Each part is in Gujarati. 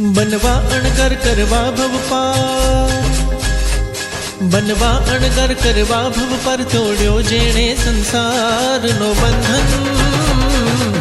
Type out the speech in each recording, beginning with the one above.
બનવા અણગર કરવા ભવ પાર, બનવા અણગર કરવા ભવ પર તોડ્યો જેણે સંસારનો બંધન.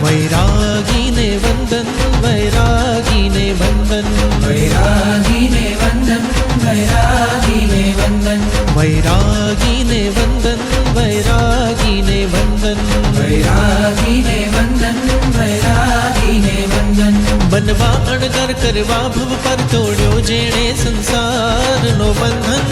વૈરાગીને વંદન, વૈરાગીને વંદન, વૈરાગીને વંદન, વૈરાગીને વંદન, વૈરાગીને વંદન, વૈરાગીને વંદન, વૈરાગીને વંદન, વૈરાગીને વંદન. બનવા અણગર કરવા ભવ પર તોડ્યો જેણે સંસારનો બંધન.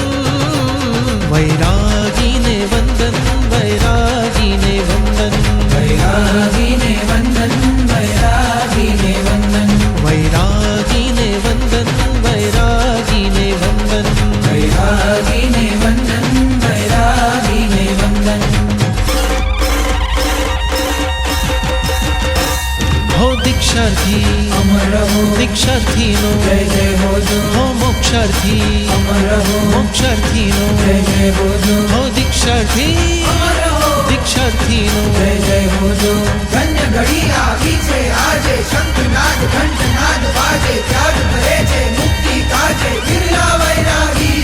વૈરાગીને વંદન, વૈરાગીને વંદન, વૈરાગીને વંદન, વૈરાગીને વંદન, વૈરાગીને વંદન, વૈરાગીને વંદન, વૈરાગીને વંદન, વૈરાગીને વંદન. હો દીક્ષાર્થી અમર રહો, દીક્ષાર્થીનો જય જય બોજો. હો મોક્ષાર્થી અમર રહો, મોક્ષાર્થીનો જય જય બોજો. હો દીક્ષાર્થી અમર રહો, દીક્ષાર્થીનો જય જય બોજો. ધન્ય ઘડી આવી છે આજે, શંખનાદ ઘંટનાદ વાજે, ત્યાગ કરે છે મુક્તિ કાજે. બિરલા વૈરાગી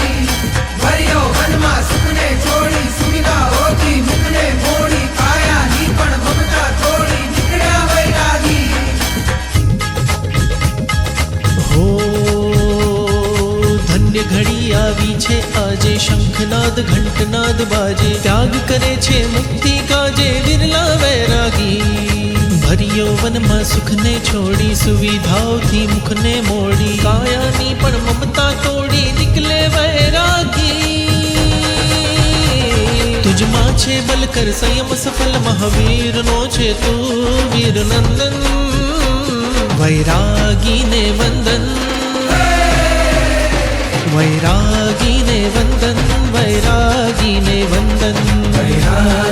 ભર્યો વનમાં સુખને છોડી, સુવિધાઓથી મુખને મોડી, કાયાની પણ મમતા તોડી નીકળ્યા વૈરાગી. હો ધન્ય ઘડી આવી છે આજે, શંખનાદ ઘંટનાદ બાજે, ત્યાગ કરે છે મુક્તિ કાજે. વિરલા વૈરાગી ભર્યો વનમાં સુખને છોડી, સુવિધાઓથી મુખને મોડી, કાયાની પણ મમતા તોડી નીકળે વૈરાગી. તુજમાં છે બલકર સંયમ સફલ, મહાવીરનો છે તું વીર નંદન. વૈરાગીને વંદન, વૈરાગીને વંદન, વૈરાગીને વંદન, વૈરાગીને